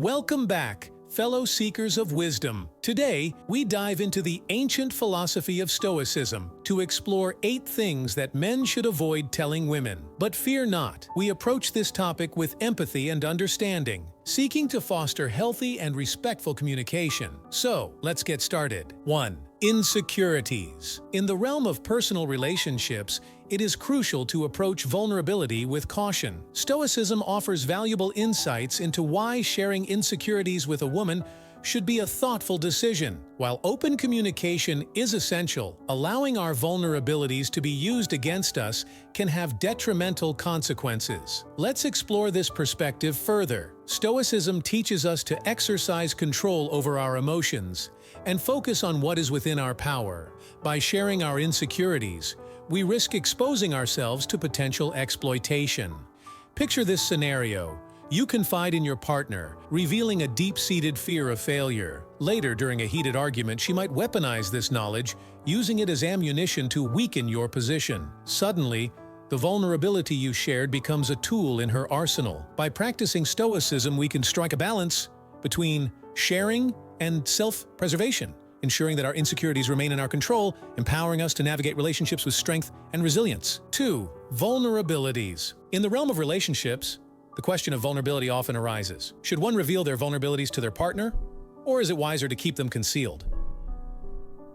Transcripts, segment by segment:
Welcome back, fellow seekers of wisdom. Today, we dive into the ancient philosophy of Stoicism to explore 8 things that men should avoid telling women. But fear not, we approach this topic with empathy and understanding, seeking to foster healthy and respectful communication. So, let's get started. 1. Insecurities. In the realm of personal relationships, it is crucial to approach vulnerability with caution. Stoicism offers valuable insights into why sharing insecurities with a woman should be a thoughtful decision. While open communication is essential, allowing our vulnerabilities to be used against us can have detrimental consequences. Let's explore this perspective further. Stoicism teaches us to exercise control over our emotions and focus on what is within our power. By sharing our insecurities, we risk exposing ourselves to potential exploitation. Picture this scenario. You confide in your partner, revealing a deep-seated fear of failure. Later, during a heated argument, she might weaponize this knowledge, using it as ammunition to weaken your position. Suddenly, the vulnerability you shared becomes a tool in her arsenal. By practicing Stoicism, we can strike a balance between sharing and self-preservation, ensuring that our insecurities remain in our control, empowering us to navigate relationships with strength and resilience. 2. Vulnerabilities. In the realm of relationships, the question of vulnerability often arises. Should one reveal their vulnerabilities to their partner, or is it wiser to keep them concealed?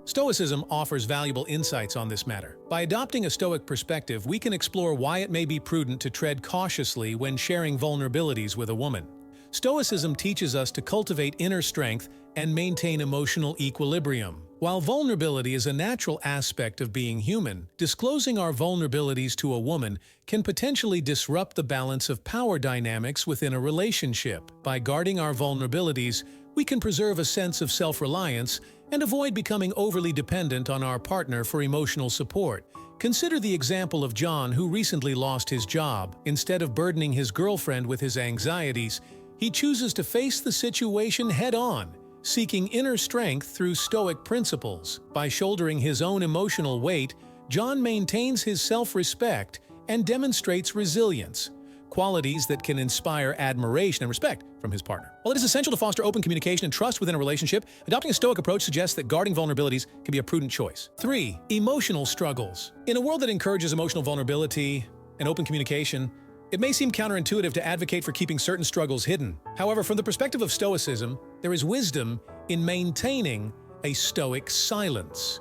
Stoicism offers valuable insights on this matter. By adopting a Stoic perspective, we can explore why it may be prudent to tread cautiously when sharing vulnerabilities with a woman. Stoicism teaches us to cultivate inner strength and maintain emotional equilibrium. While vulnerability is a natural aspect of being human, disclosing our vulnerabilities to a woman can potentially disrupt the balance of power dynamics within a relationship. By guarding our vulnerabilities, we can preserve a sense of self-reliance and avoid becoming overly dependent on our partner for emotional support. Consider the example of John, who recently lost his job. Instead of burdening his girlfriend with his anxieties, he chooses to face the situation head-on, seeking inner strength through Stoic principles. By shouldering his own emotional weight, John maintains his self-respect and demonstrates resilience, qualities that can inspire admiration and respect from his partner. While it is essential to foster open communication and trust within a relationship, adopting a Stoic approach suggests that guarding vulnerabilities can be a prudent choice. 3. Emotional struggles. In a world that encourages emotional vulnerability and open communication, it may seem counterintuitive to advocate for keeping certain struggles hidden. However, from the perspective of Stoicism, there is wisdom in maintaining a Stoic silence,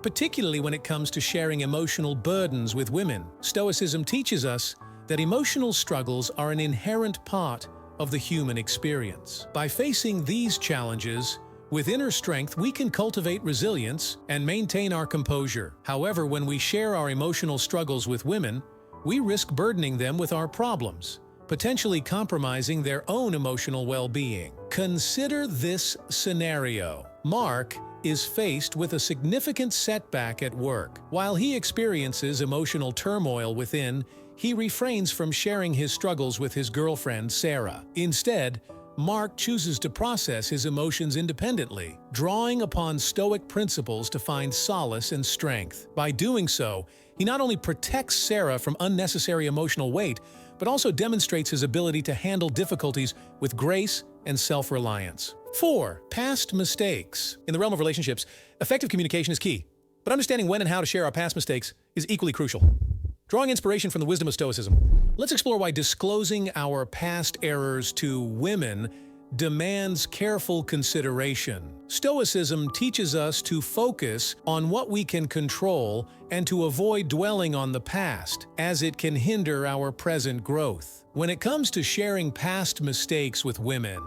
particularly when it comes to sharing emotional burdens with women. Stoicism teaches us that emotional struggles are an inherent part of the human experience. By facing these challenges with inner strength, we can cultivate resilience and maintain our composure. However, when we share our emotional struggles with women, we risk burdening them with our problems, potentially compromising their own emotional well-being. Consider this scenario. Mark is faced with a significant setback at work. While he experiences emotional turmoil within, he refrains from sharing his struggles with his girlfriend, Sarah. Instead, Mark chooses to process his emotions independently, drawing upon Stoic principles to find solace and strength. By doing so, he not only protects Sarah from unnecessary emotional weight, but also demonstrates his ability to handle difficulties with grace and self-reliance. 4. Past mistakes. In the realm of relationships, effective communication is key, but understanding when and how to share our past mistakes is equally crucial. Drawing inspiration from the wisdom of Stoicism, let's explore why disclosing our past errors to women demands careful consideration. Stoicism teaches us to focus on what we can control and to avoid dwelling on the past, as it can hinder our present growth. When it comes to sharing past mistakes with women,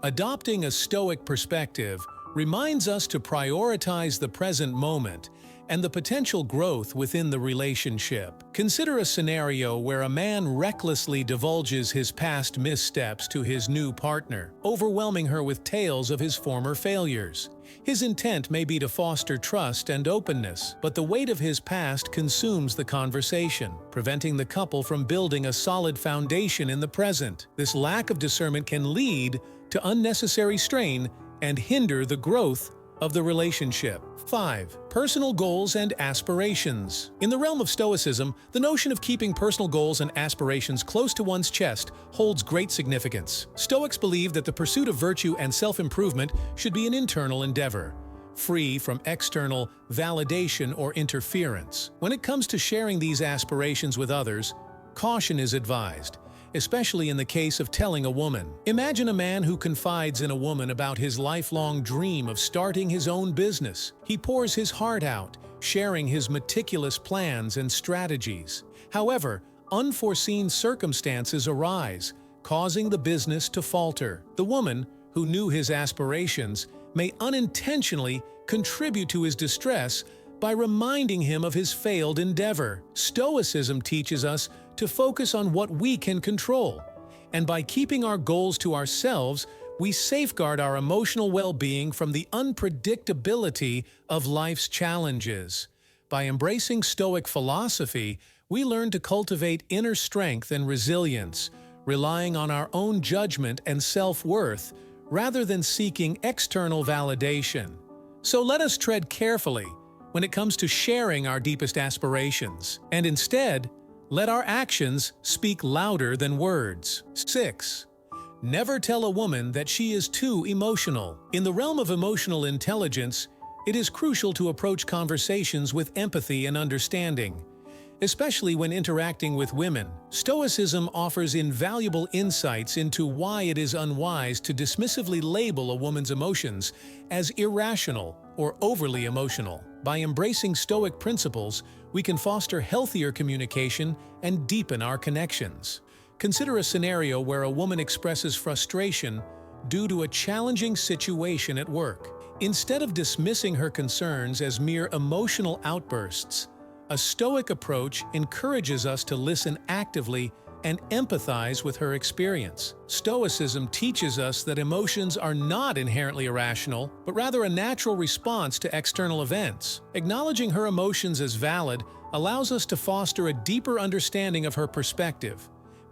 adopting a Stoic perspective reminds us to prioritize the present moment and the potential growth within the relationship. Consider a scenario where a man recklessly divulges his past missteps to his new partner, overwhelming her with tales of his former failures. His intent may be to foster trust and openness, but the weight of his past consumes the conversation, preventing the couple from building a solid foundation in the present. This lack of discernment can lead to unnecessary strain and hinder the growth of the relationship. 5. Personal goals and aspirations. In the realm of Stoicism, the notion of keeping personal goals and aspirations close to one's chest holds great significance. Stoics believe that the pursuit of virtue and self-improvement should be an internal endeavor, free from external validation or interference. When it comes to sharing these aspirations with others, caution is advised, especially in the case of telling a woman. Imagine a man who confides in a woman about his lifelong dream of starting his own business. He pours his heart out, sharing his meticulous plans and strategies. However, unforeseen circumstances arise, causing the business to falter. The woman, who knew his aspirations, may unintentionally contribute to his distress by reminding him of his failed endeavor. Stoicism teaches us to focus on what we can control, and by keeping our goals to ourselves, we safeguard our emotional well-being from the unpredictability of life's challenges. By embracing Stoic philosophy, we learn to cultivate inner strength and resilience, relying on our own judgment and self-worth rather than seeking external validation. So let us tread carefully when it comes to sharing our deepest aspirations, and instead, let our actions speak louder than words. 6. Never tell a woman that she is too emotional. In the realm of emotional intelligence, it is crucial to approach conversations with empathy and understanding, especially when interacting with women. Stoicism offers invaluable insights into why it is unwise to dismissively label a woman's emotions as irrational or overly emotional. By embracing Stoic principles, we can foster healthier communication and deepen our connections. Consider a scenario where a woman expresses frustration due to a challenging situation at work. Instead of dismissing her concerns as mere emotional outbursts, a Stoic approach encourages us to listen actively and empathize with her experience. Stoicism teaches us that emotions are not inherently irrational, but rather a natural response to external events. Acknowledging her emotions as valid allows us to foster a deeper understanding of her perspective,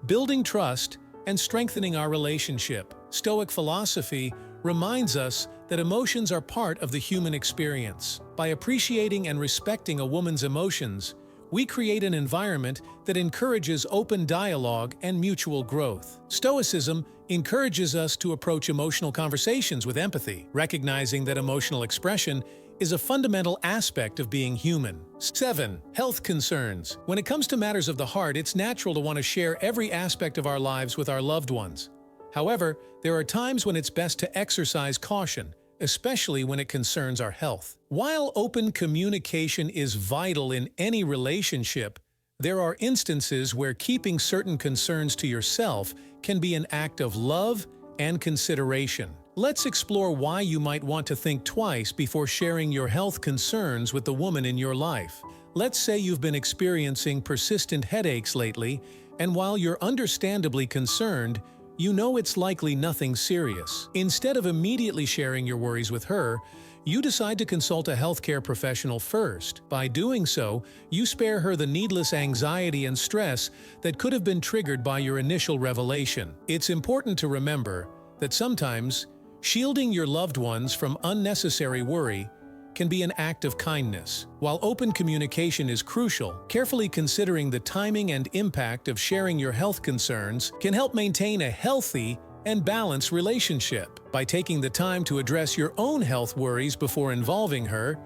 building trust and strengthening our relationship. Stoic philosophy reminds us that emotions are part of the human experience. By appreciating and respecting a woman's emotions, we create an environment that encourages open dialogue and mutual growth. Stoicism encourages us to approach emotional conversations with empathy, recognizing that emotional expression is a fundamental aspect of being human. 7. Health concerns. When it comes to matters of the heart, it's natural to want to share every aspect of our lives with our loved ones. However, there are times when it's best to exercise caution, especially when it concerns our health. While open communication is vital in any relationship, there are instances where keeping certain concerns to yourself can be an act of love and consideration. Let's explore why you might want to think twice before sharing your health concerns with the woman in your life. Let's say you've been experiencing persistent headaches lately, and while you're understandably concerned, you know it's likely nothing serious. Instead of immediately sharing your worries with her, you decide to consult a healthcare professional first. By doing so, you spare her the needless anxiety and stress that could have been triggered by your initial revelation. It's important to remember that sometimes shielding your loved ones from unnecessary worry can be an act of kindness. While open communication is crucial, carefully considering the timing and impact of sharing your health concerns can help maintain a healthy and balanced relationship. By taking the time to address your own health worries before involving her,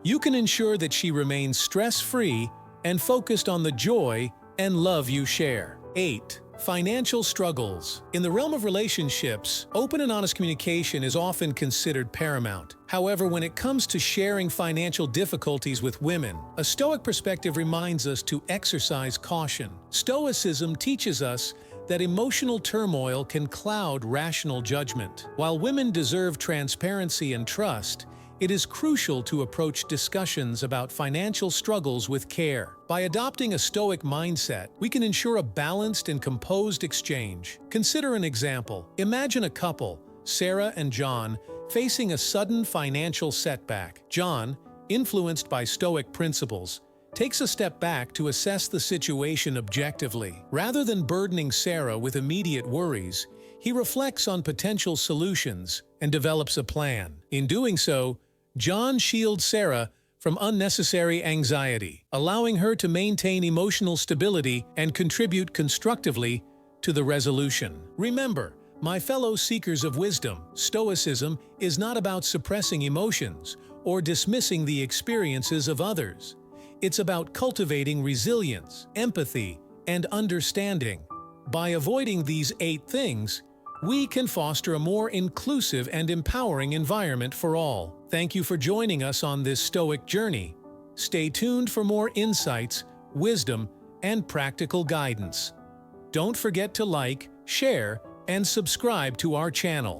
you can ensure that she remains stress-free and focused on the joy and love you share. 8. Financial struggles. In the realm of relationships, open and honest communication is often considered paramount. However, when it comes to sharing financial difficulties with women, a Stoic perspective reminds us to exercise caution. Stoicism teaches us that emotional turmoil can cloud rational judgment. While women deserve transparency and trust, it is crucial to approach discussions about financial struggles with care. By adopting a Stoic mindset, we can ensure a balanced and composed exchange. Consider an example. Imagine a couple, Sarah and John, facing a sudden financial setback. John, influenced by Stoic principles, takes a step back to assess the situation objectively. Rather than burdening Sarah with immediate worries, he reflects on potential solutions and develops a plan. In doing so, John shields Sarah from unnecessary anxiety, allowing her to maintain emotional stability and contribute constructively to the resolution. Remember, my fellow seekers of wisdom, Stoicism is not about suppressing emotions or dismissing the experiences of others. It's about cultivating resilience, empathy, and understanding. By avoiding these 8 things, we can foster a more inclusive and empowering environment for all. Thank you for joining us on this Stoic journey. Stay tuned for more insights, wisdom, and practical guidance. Don't forget to like, share, and subscribe to our channel.